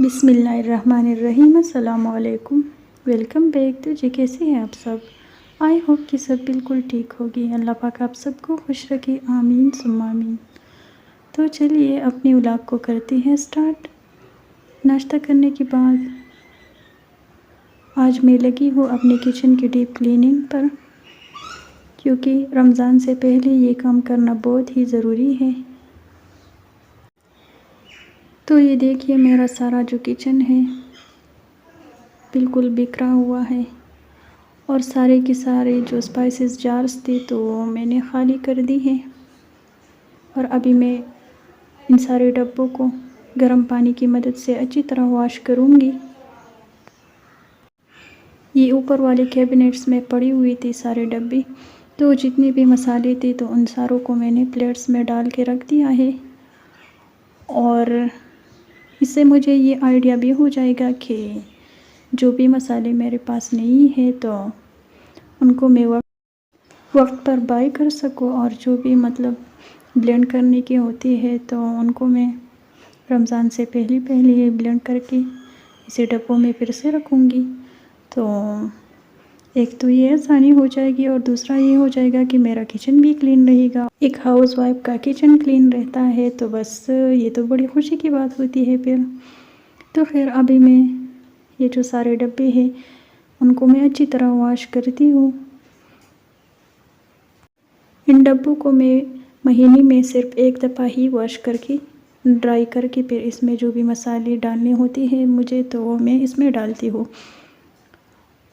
बिस्मिल्लाहिर्रहमानिर्रहीम। अस्सलामुअलैकुम। Welcome back. तो जी कैसे हैं आप सब? आई होप कि सब बिल्कुल ठीक होगी। अल्लाह पाक आप सबको खुश रखे, आमीन सुम्मा आमीन। तो चलिए अपनी व्लॉग को करते हैं स्टार्ट। नाश्ता करने के बाद आज मैं लगी हूँ अपने किचन की डीप क्लीनिंग पर, क्योंकि रमज़ान से पहले ये काम करना बहुत ही ज़रूरी है। तो ये देखिए मेरा सारा जो किचन है बिल्कुल बिखरा हुआ है, और सारे के सारे जो स्पाइसेस जार्स थे तो मैंने ख़ाली कर दी है। और अभी मैं इन सारे डब्बों को गर्म पानी की मदद से अच्छी तरह वॉश करूँगी। ये ऊपर वाले कैबिनेट्स में पड़ी हुई थी सारे डब्बे, तो जितने भी मसाले थे तो उन सारों को मैंने प्लेट्स में डाल के रख दिया है। और इससे मुझे ये आइडिया भी हो जाएगा कि जो भी मसाले मेरे पास नहीं है तो उनको मैं वक्त पर बाय कर सकूँ, और जो भी मतलब ब्लेंड करने की होती है तो उनको मैं रमज़ान से पहले ये ब्लेंड करके इसे डब्बों में फिर से रखूँगी। तो एक तो ये आसानी हो जाएगी, और दूसरा ये हो जाएगा कि मेरा किचन भी क्लीन रहेगा। एक हाउसवाइफ का किचन क्लीन रहता है तो बस ये तो बड़ी खुशी की बात होती है फिर। तो फिर अभी मैं ये जो सारे डब्बे हैं उनको मैं अच्छी तरह वॉश करती हूँ। इन डब्बों को मैं महीने में सिर्फ एक दफ़ा ही वॉश करके ड्राई करके फिर इसमें जो भी मसाले डालने होते हैं मुझे तो वो मैं इसमें डालती हूँ।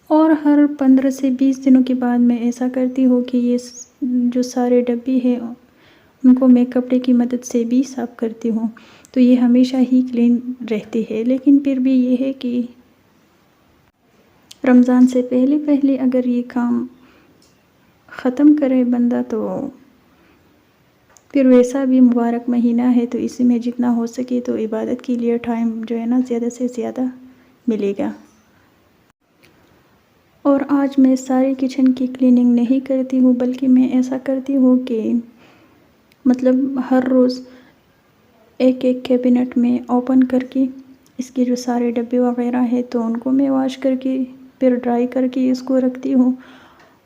और हर 15 से 20 दिनों के बाद मैं ऐसा करती हूँ कि ये जो सारे डब्बे हैं उनको मैं कपड़े की मदद से भी साफ़ करती हूँ, तो ये हमेशा ही क्लीन रहती है। लेकिन फिर भी ये है कि रमज़ान से पहले अगर ये काम ख़त्म करे बंदा तो फिर वैसा भी मुबारक महीना है, तो इसी में जितना हो सके तो इबादत के लिए टाइम जो है ना ज़्यादा से ज़्यादा मिलेगा। और आज मैं सारी किचन की क्लीनिंग नहीं करती हूँ, बल्कि मैं ऐसा करती हूँ कि मतलब हर रोज़ एक एक कैबिनेट में ओपन करके इसके जो सारे डब्बे वग़ैरह हैं तो उनको मैं वॉश करके फिर ड्राई करके इसको रखती हूँ,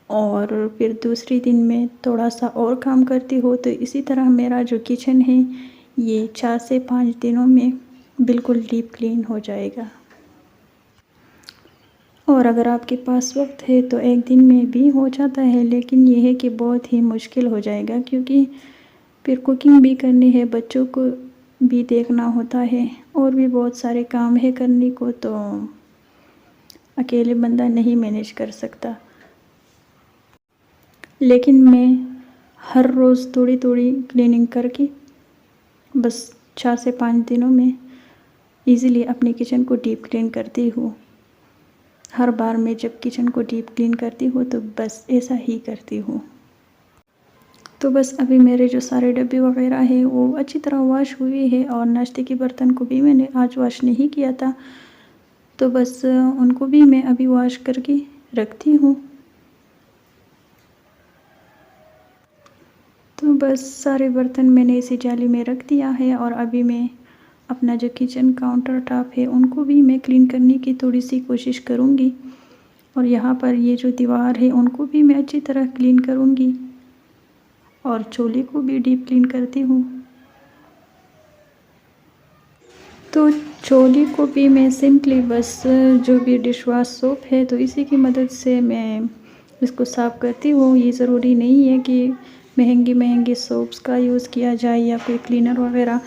और फिर दूसरे दिन में थोड़ा सा और काम करती हूँ। तो इसी तरह मेरा जो किचन है ये 4 से 5 दिनों में बिल्कुल डीप क्लीन हो जाएगा। और अगर आपके पास वक्त है तो एक दिन में भी हो जाता है, लेकिन ये है कि बहुत ही मुश्किल हो जाएगा, क्योंकि फिर कुकिंग भी करनी है, बच्चों को भी देखना होता है, और भी बहुत सारे काम है करने को, तो अकेले बंदा नहीं मैनेज कर सकता। लेकिन मैं हर रोज़ थोड़ी थोड़ी क्लीनिंग करके बस 4 से 5 दिनों में इजीली अपने किचन को डीप क्लीन करती हूँ। हर बार मैं जब किचन को डीप क्लीन करती हूँ तो बस ऐसा ही करती हूँ। तो बस अभी मेरे जो सारे डब्बे वग़ैरह हैं वो अच्छी तरह वॉश हुए हैं, और नाश्ते के बर्तन को भी मैंने आज वॉश नहीं किया था, तो बस उनको भी मैं अभी वॉश करके रखती हूँ। तो बस सारे बर्तन मैंने इसी जाली में रख दिया है, और अभी मैं अपना जो किचन काउंटर टॉप है उनको भी मैं क्लीन करने की थोड़ी सी कोशिश करूँगी, और यहाँ पर ये जो दीवार है उनको भी मैं अच्छी तरह क्लीन करूँगी, और चूल्हे को भी डीप क्लीन करती हूँ। तो चूल्हे को भी मैं सिंपली बस जो भी डिश वॉश सोप है तो इसी की मदद से मैं इसको साफ़ करती हूँ। ये ज़रूरी नहीं है कि महंगी सोप्स का यूज़ किया जाए या कोई क्लीनर वगैरह,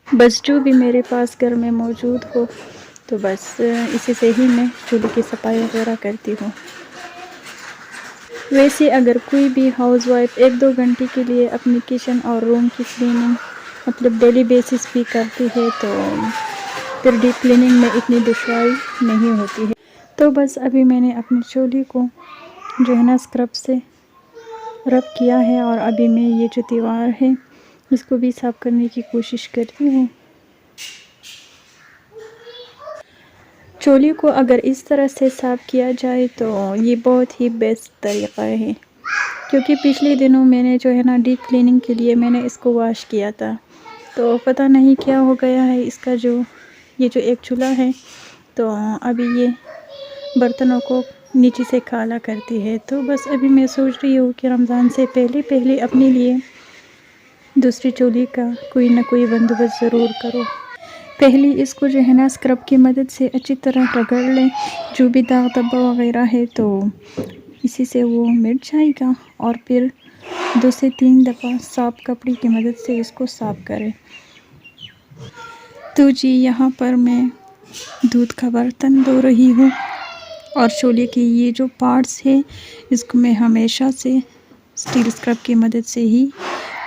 बस जो भी मेरे पास घर में मौजूद हो तो बस इसी से ही मैं चूल्हे की सफाई वगैरह करती हूँ। वैसे अगर कोई भी हाउसवाइफ 1-2 घंटे के लिए अपनी किचन और रूम की क्लीनिंग मतलब डेली बेसिस पे करती है तो फिर डीप क्लीनिंग में इतनी दुश्वारी नहीं होती है। तो बस अभी मैंने अपने चूल्हे को जो है ना स्क्रब से रब किया है, और अभी मैं ये जो दीवार है इसको भी साफ़ करने की कोशिश करती हूँ। चूल्हे को अगर इस तरह से साफ़ किया जाए तो ये बहुत ही बेस्ट तरीक़ा है, क्योंकि पिछले दिनों मैंने जो है ना डीप क्लीनिंग के लिए मैंने इसको वॉश किया था, तो पता नहीं क्या हो गया है इसका जो ये जो एक चूल्हा है तो अभी ये बर्तनों को नीचे से काला करती है। तो बस अभी मैं सोच रही हूँ कि रमज़ान से पहले पहले अपने लिए दूसरी चूल्हे का कोई ना कोई बंदोबस्त ज़रूर करो। पहले इसको जो है ना स्क्रब की मदद से अच्छी तरह रगड़ लें, जो भी दाग धब्बा वगैरह है तो इसी से वो मिट जाएगा। और फिर 2 से 3 दफ़ा साफ कपड़े की मदद से इसको साफ़ करें। तो जी यहाँ पर मैं दूध का बर्तन धो रही हूँ और चूल्हे के ये जो पार्ट्स है इसको मैं हमेशा से स्टील स्क्रब की मदद से ही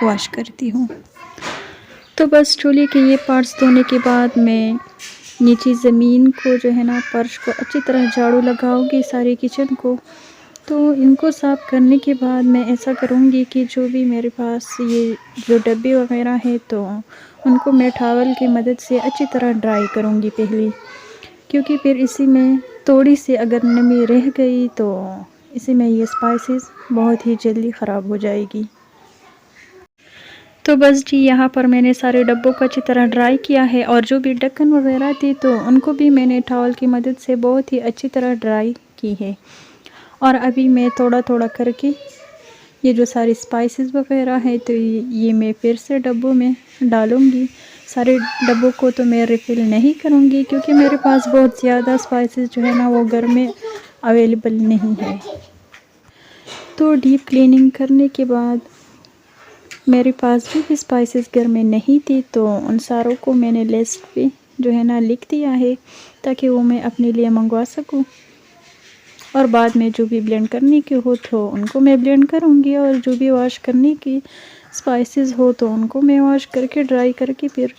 वॉश करती हूँ। तो बस चूल्हे के ये पार्ट्स धोने के बाद मैं नीचे ज़मीन को जो है ना फर्श को अच्छी तरह झाड़ू लगाऊंगी सारे किचन को। तो इनको साफ़ करने के बाद मैं ऐसा करूँगी कि जो भी मेरे पास ये जो डब्बे वगैरह है तो उनको मैं टॉवल की मदद से अच्छी तरह ड्राई करूँगी पहले, क्योंकि फिर इसी में थोड़ी सी अगर नमी रह गई तो इसी में ये स्पाइसेस बहुत ही जल्दी ख़राब हो जाएगी। तो बस जी यहाँ पर मैंने सारे डब्बों को अच्छी तरह ड्राई किया है और जो भी ढक्कन वगैरह थी तो उनको भी मैंने टॉवल की मदद से बहुत ही अच्छी तरह ड्राई की है। और अभी मैं थोड़ा थोड़ा करके ये जो सारी स्पाइसेस वगैरह है तो ये मैं फिर से डब्बों में डालूँगी। सारे डब्बों को तो मैं रिफ़िल नहीं करूँगी क्योंकि मेरे पास बहुत ज़्यादा स्पाइसेस जो है ना वो घर में अवेलेबल नहीं है। तो डीप क्लीनिंग करने के बाद मेरे पास भी स्पाइसेस घर में नहीं थी तो उन सारों को मैंने लिस्ट पे जो है ना लिख दिया है ताकि वो मैं अपने लिए मंगवा सकूं। और बाद में जो भी ब्लेंड करने की हो तो उनको मैं ब्लेंड करूंगी और जो भी वॉश करने की स्पाइसेस हो तो उनको मैं वॉश करके ड्राई करके फिर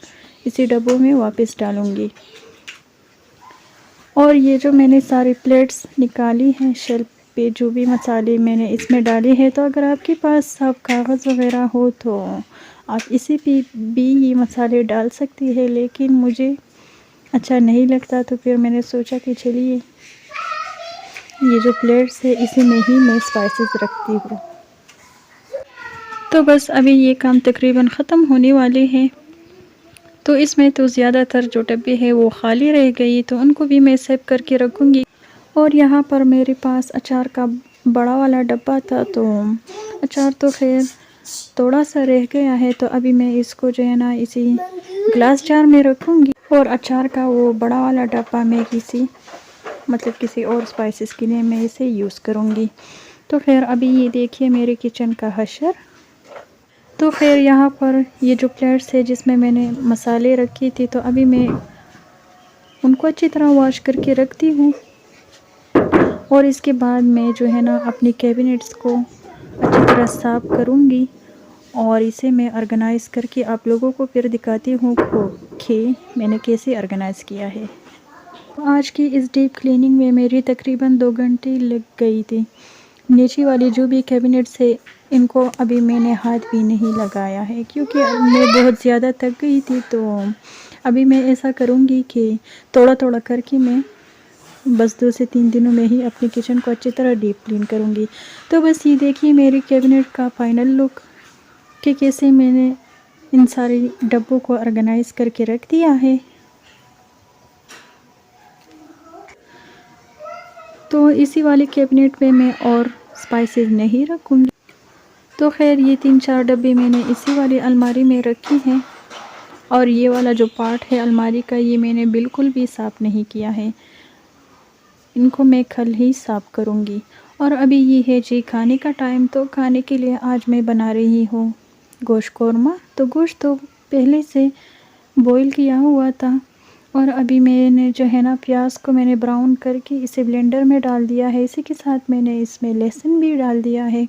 इसी डब्बों में वापस डालूंगी। और ये जो मैंने सारी प्लेट्स निकाली हैं शेल्फ पे जो भी मसाले मैंने इसमें डाले हैं, तो अगर आपके पास साफ कागज़ वगैरह हो तो आप इसी पे भी ये मसाले डाल सकती है, लेकिन मुझे अच्छा नहीं लगता तो फिर मैंने सोचा कि चलिए ये जो प्लेट्स है इसी में ही मैं स्पाइसेस रखती हूँ। तो बस अभी ये काम तकरीबन ख़त्म होने वाले हैं। तो इसमें तो ज़्यादातर जो डब्बे हैं वो खाली रह गई तो उनको भी मैं सेव करके रखूँगी। और यहाँ पर मेरे पास अचार का बड़ा वाला डब्बा था तो अचार तो खैर थोड़ा सा रह गया है तो अभी मैं इसको जो है ना इसी ग्लास जार में रखूँगी और अचार का वो बड़ा वाला डब्बा मैं किसी और स्पाइसेस के लिए मैं इसे यूज़ करूँगी। तो खैर अभी ये देखिए मेरे किचन का हशर। तो खैर यहाँ पर ये जो प्लेट्स है जिसमें मैंने मसाले रखी थी तो अभी मैं उनको अच्छी तरह वॉश करके रखती हूँ। और इसके बाद मैं जो है ना अपनी कैबिनेट्स को अच्छी तरह साफ़ करूँगी और इसे मैं ऑर्गेनाइज़ करके आप लोगों को फिर दिखाती हूँ कि मैंने कैसे ऑर्गेनाइज़ किया है। आज की इस डीप क्लीनिंग में मेरी तकरीबन 2 घंटे लग गई थी। नीचे वाली जो भी कैबिनेट्स है इनको अभी मैंने हाथ भी नहीं लगाया है क्योंकि मैं बहुत ज़्यादा थक गई थी। तो अभी मैं ऐसा करूँगी कि थोड़ा थोड़ा करके मैं बस 2 से 3 दिनों में ही अपने किचन को अच्छी तरह डीप क्लीन करूँगी। तो बस ये देखिए मेरी कैबिनेट का फाइनल लुक कि कैसे मैंने इन सारे डब्बों को ऑर्गेनाइज़ करके रख दिया है। तो इसी वाले कैबिनेट में मैं और स्पाइसेस नहीं रखूँगी। तो खैर ये 3-4 डब्बे मैंने इसी वाली अलमारी में रखी हैं और ये वाला जो पार्ट है अलमारी का ये मैंने बिल्कुल भी साफ़ नहीं किया है। इनको मैं कल ही साफ़ करूँगी। और अभी ये है जी खाने का टाइम। तो खाने के लिए आज मैं बना रही हूँ गोश्त कौरमा। तो गोश्त तो पहले से बॉईल किया हुआ था और अभी मैंने जो है ना प्याज को मैंने ब्राउन करके इसे ब्लेंडर में डाल दिया है। इसी के साथ मैंने इसमें लहसुन भी डाल दिया है।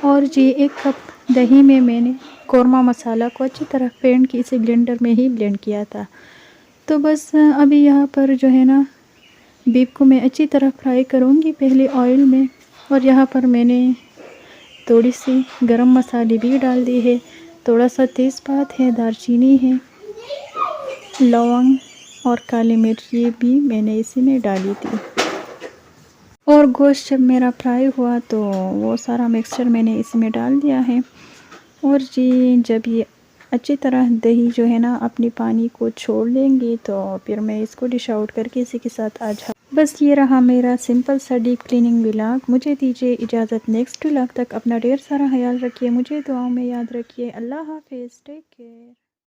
और जी 1 कप दही में मैंने कौरमा मसाला को अच्छी तरह फेंट के इसे ब्लेंडर में ही ब्लेंड किया था। तो बस अभी यहाँ पर जो है ना बीफ को मैं अच्छी तरह फ्राई करूँगी पहले ऑयल में। और यहाँ पर मैंने थोड़ी सी गरम मसाले भी डाल दी है, थोड़ा सा तेज़पात है, दालचीनी है, लौंग और काली मिर्च ये भी मैंने इसी में डाली थी। और गोश्त जब मेरा फ्राई हुआ तो वो सारा मिक्सचर मैंने इसमें डाल दिया है। और जी जब ये अच्छी तरह दही जो है ना अपनी पानी को छोड़ लेंगे, तो फिर मैं इसको डिश आउट करके इसी के साथ आज बस ये रहा मेरा सिंपल सा डीप क्लीनिंग व्लॉग। मुझे दीजिए इजाज़त, नेक्स्ट व्लॉग तक अपना ढेर सारा ख्याल रखिए, मुझे दुआओं में याद रखिए। अल्लाह हाफिज़, टेक केयर।